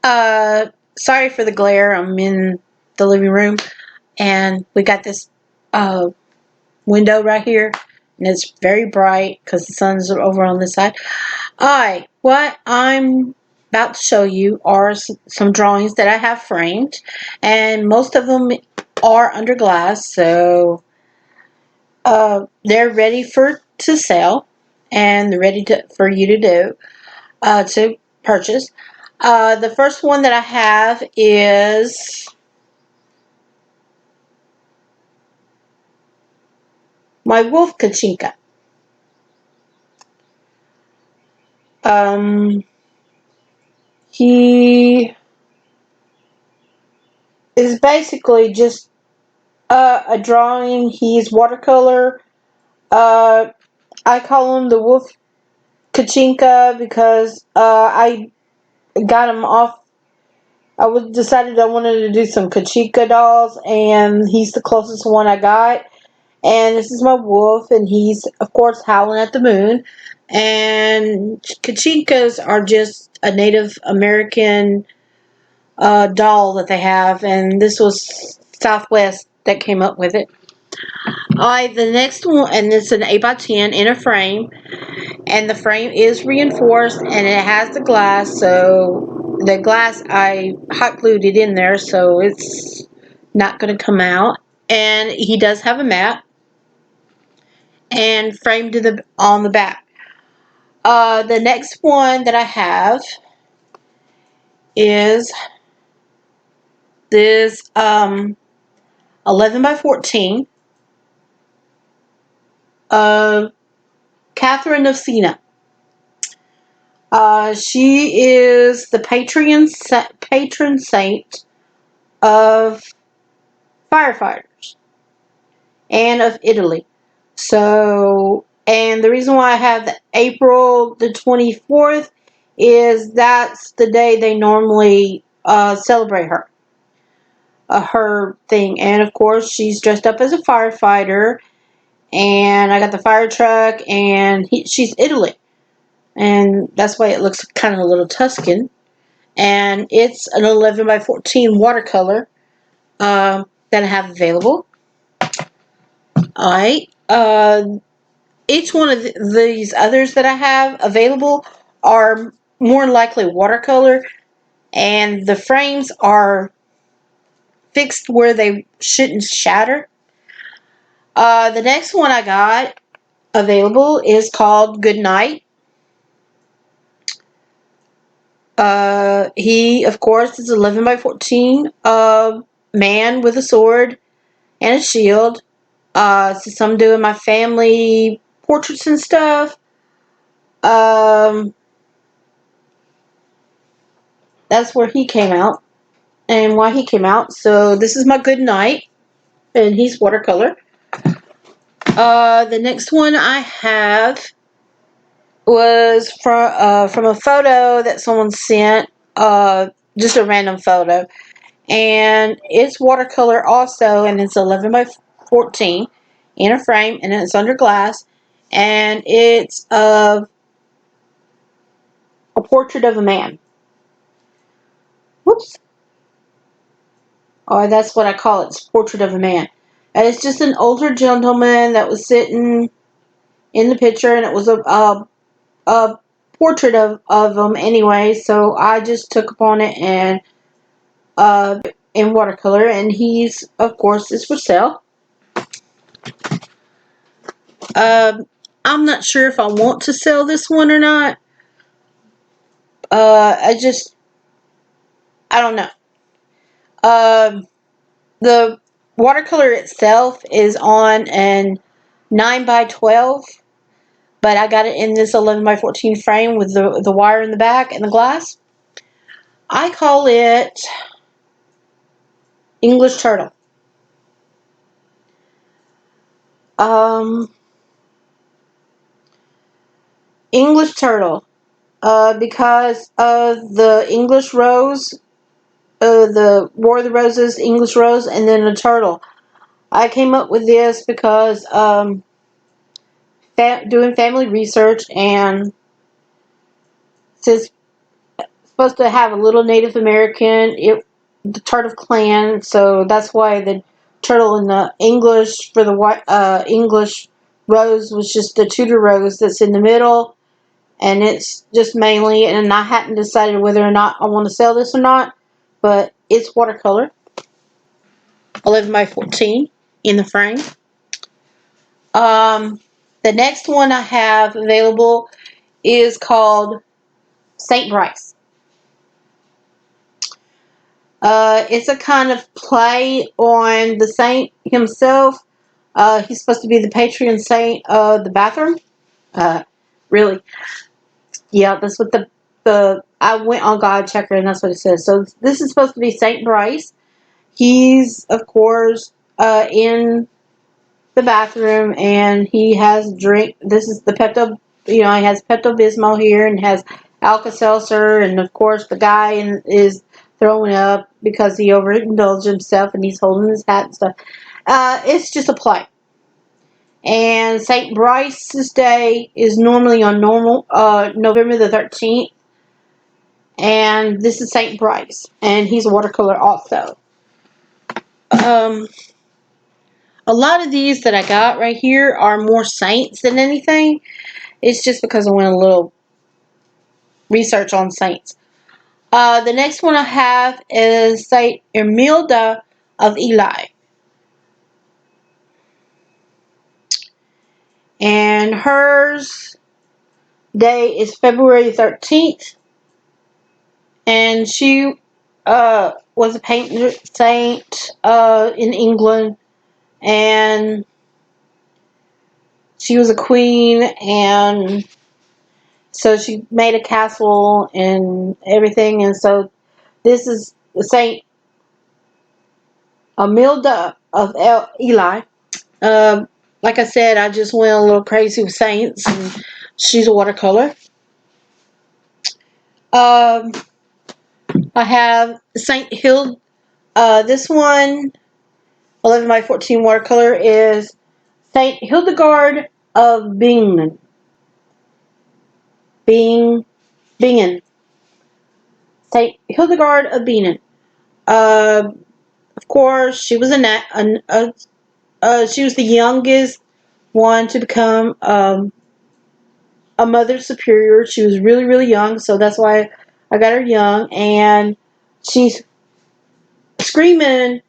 Sorry for the glare. I'm in the living room, and we got this window right here, and it's very bright because the sun's over on this side. Alright, what I'm about to show you are some drawings that I have framed, and most of them are under glass, so they're ready to sell, and they're ready for you to purchase. The first one that I have is my wolf Katinka. Um, he is basically just a drawing. He's watercolor. Uh, I call him the wolf Katinka because I got him off. I was decided I wanted to do some Kachika dolls, and he's the closest one I got. And this is my wolf, and he's of course howling at the moon. And Kachinkas are just a Native American doll that they have, and this was Southwest that came up with it. Alright, the next one, and it's an 8x10 in a frame, and the frame is reinforced, and it has the glass, so the glass I hot glued it in there, so it's not going to come out. And he does have a map, and framed on the back. The next one that I have is this 11x14 Katherine of Cena. She is the patron saint of firefighters and of Italy. So, and the reason why I have the April the 24th is that's the day they normally celebrate her thing. And of course, she's dressed up as a firefighter, and I got the fire truck, and she's Italy. And that's why it looks kind of a little Tuscan. And it's an 11x14 watercolor that I have available. Alright. Each one of these others that I have available are more likely watercolor, and the frames are fixed where they shouldn't shatter. The next one I got available is called Goodnight. He, of course, is 11x14 man with a sword and a shield. Since I'm doing my family portraits and stuff, um, that's where he came out and why he came out. So this is my Goodnight, and he's watercolor. The next one I have was from a photo that someone sent, just a random photo, and it's watercolor also, and it's 11x14 in a frame, and it's under glass, and it's a portrait of a man. Whoops. Oh, that's what I call it. It's portrait of a man. And it's just an older gentleman that was sitting in the picture, and it was a portrait of him anyway, so I just took upon it and in watercolor, and he's, of course, is for sale. I'm not sure if I want to sell this one or not. I don't know. The watercolor itself is on an 9x12, but I got it in this 11x14 frame with the wire in the back and the glass. I call it English Turtle. Um, English Turtle. Because of the English rose, the War of the Roses, English rose, and then a turtle. I came up with this because doing family research, and since supposed to have a little Native American, the turtle clan, so that's why the turtle in the English for the white English rose was just the Tudor rose that's in the middle, and it's just mainly. And I hadn't decided whether or not I want to sell this or not, but it's watercolor, 11 by 14 in the frame. The next one I have available is called Saint Bryce. It's a kind of play on the saint himself. He's supposed to be the patron saint of the bathroom. Uh, really, yeah, that's what the I went on God Checker and that's what it says. So this is supposed to be Saint Bryce. He's of course in the bathroom and he has drink. This is the Pepto. He has Pepto Bismol here and has Alka Seltzer, and of course the guy is throwing up because he overindulged himself and he's holding his hat and stuff. It's just a play. And St. Bryce's Day is normally on November the 13th. And this is St. Bryce. And he's a watercolor also. A lot of these that I got right here are more saints than anything. It's just because I went a little research on saints. The next one I have is Saint Ermilda of Ely. And hers day is February 13th. And she was a patron saint in England. And she was a queen. And so she made a castle and everything. And so this is Saint Amilda of Ely. Uh, like I said, I just went a little crazy with saints, and she's a watercolor. Um, I have Saint Hild. This one, 11 by 14 watercolor, is Saint Hildegard of Bingen. Bingen. Saint Hildegard of Bingen. Uh, of course, she was she was the youngest one to become a mother superior. She was really, really young, so that's why I got her young. And she's screaming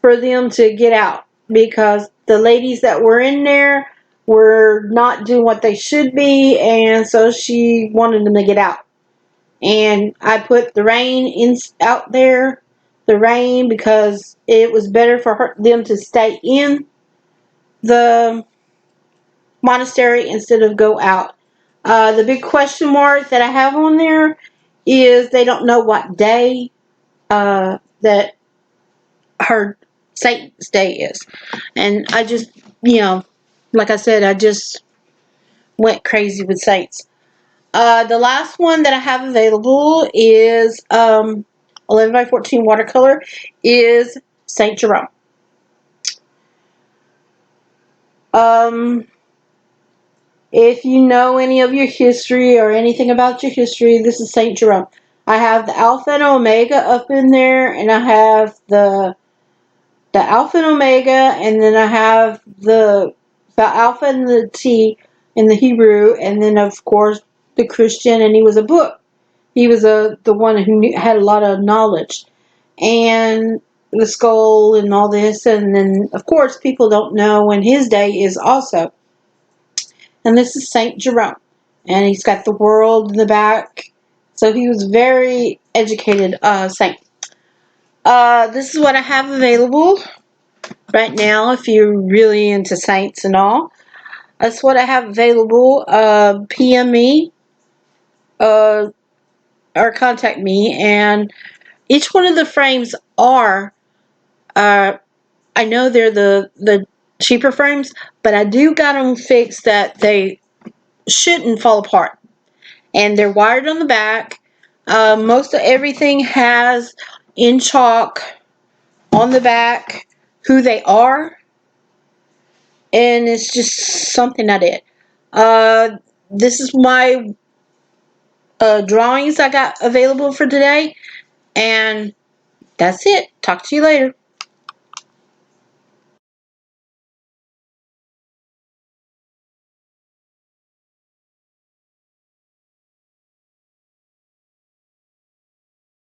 for them to get out because the ladies that were in there were not doing what they should be, and so she wanted them to get out. And I put the rain out there, the rain, because it was better for them to stay in the monastery instead of go out. The big question mark that I have on there is they don't know what day that her Saint's Day is. And I just, like I said, I just went crazy with saints. The last one that I have available is 11 by 14 watercolor is Saint Jerome. Um, If you know any of your history or anything about your history, this is Saint Jerome. I have the Alpha and Omega up in there, and I have the Alpha and Omega, and then I have the Alpha and the T in the Hebrew, and then of course the Christian, and he was a book. He was the one who had a lot of knowledge, and the skull and all this, and then of course people don't know when his day is also. And this is Saint Jerome, and he's got the world in the back. So he was very educated saint. This is what I have available right now. If you're really into saints and all, that's what I have available. PM me or contact me, and each one of the frames are. I know they're the cheaper frames, but I do got them fixed that they shouldn't fall apart. And they're wired on the back. Most of everything has in chalk on the back who they are, and it's just something I did. This is my drawings I got available for today. And that's it. Talk to you later.